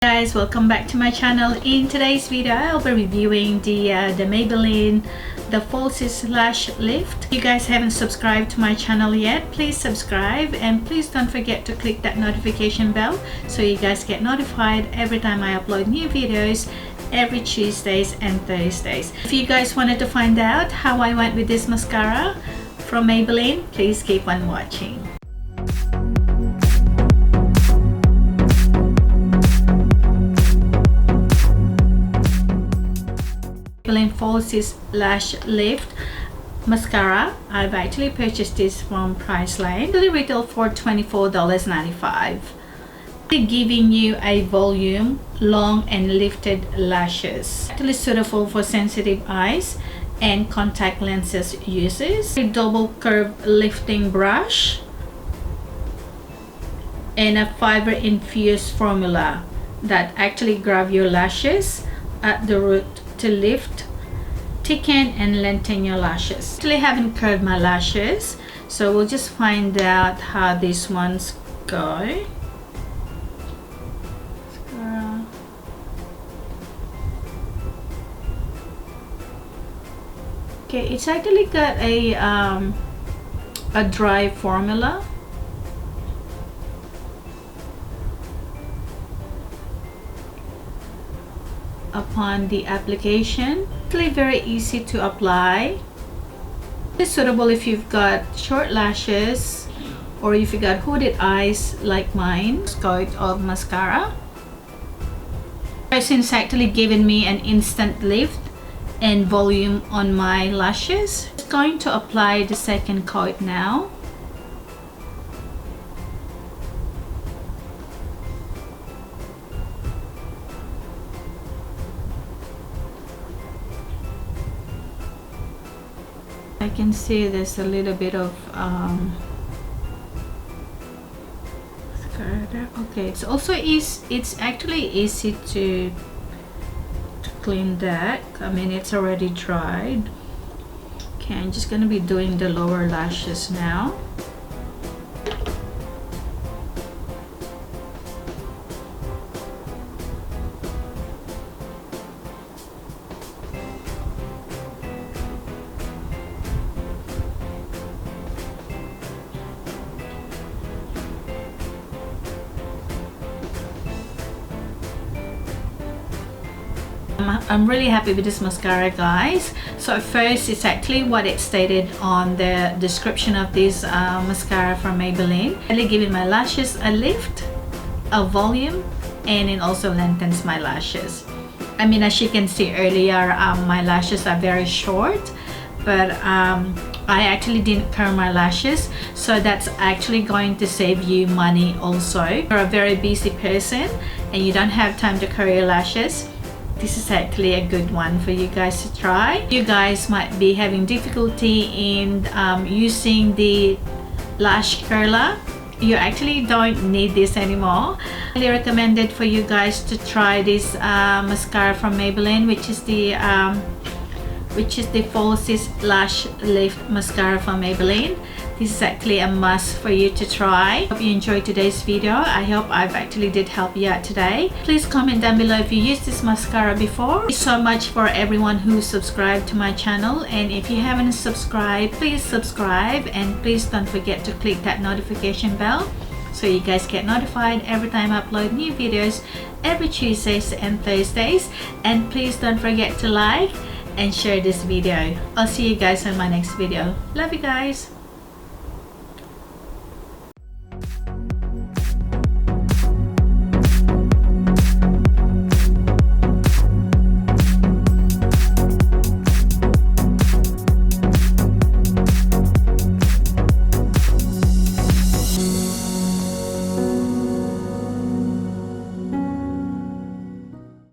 Guys, welcome back to my channel. In today's video I'll be reviewing the Maybelline Falsies Lash Lift. If you guys haven't subscribed to my channel yet, please subscribe and please don't forget to click that notification bell so you guys get notified every time I upload new videos every Tuesdays and Thursdays. If you guys wanted to find out how I went with this mascara from Maybelline, please keep on watching. Maybelline Falsies Lash Lift mascara. I've actually purchased this from Priceline. It retail for $24.95. Giving you a volume, long and lifted lashes. Actually suitable for sensitive eyes and contact lenses users. A double curve lifting brush and a fiber infused formula that actually grab your lashes at the root to lift, thicken and lengthen your lashes. Actually haven't curled my lashes, so we'll just find out how these ones go. Okay, it's actually got a dry formula. Upon the application, it's very easy to apply. It's suitable if you've got short lashes or if you got hooded eyes like mine. Coat of mascara. It's actually given me an instant lift and volume on my lashes. I'm going to apply the second coat now. I can see there's a little bit of okay, it's also it's actually easy to clean that. I mean, it's already dried. Okay, I'm just gonna be doing the lower lashes now. I'm really happy with this mascara, guys. So first, it's actually what it stated on the description of this mascara from Maybelline. Really giving my lashes a lift, a volume, and it also lengthens my lashes. I mean, as you can see earlier, my lashes are very short, but I actually didn't curl my lashes, so that's actually going to save you money also. If you're a very busy person and you don't have time to curl your lashes, this is actually a good one for you guys to try. You guys might be having difficulty in using the lash curler. You actually don't need this anymore. Highly recommended for you guys to try this mascara from Maybelline, which is the Falsies Lash Lift mascara from Maybelline. This is actually a must for you to try. Hope you enjoyed today's video. I hope I've actually did help you out today. Please comment down below if you used this mascara before. Thank you so much for everyone who subscribed to my channel, and if you haven't subscribed, please subscribe and please don't forget to click that notification bell so you guys get notified every time I upload new videos every Tuesdays and Thursdays. And please don't forget to like and share this video. I'll see you guys in my next video. Love you guys.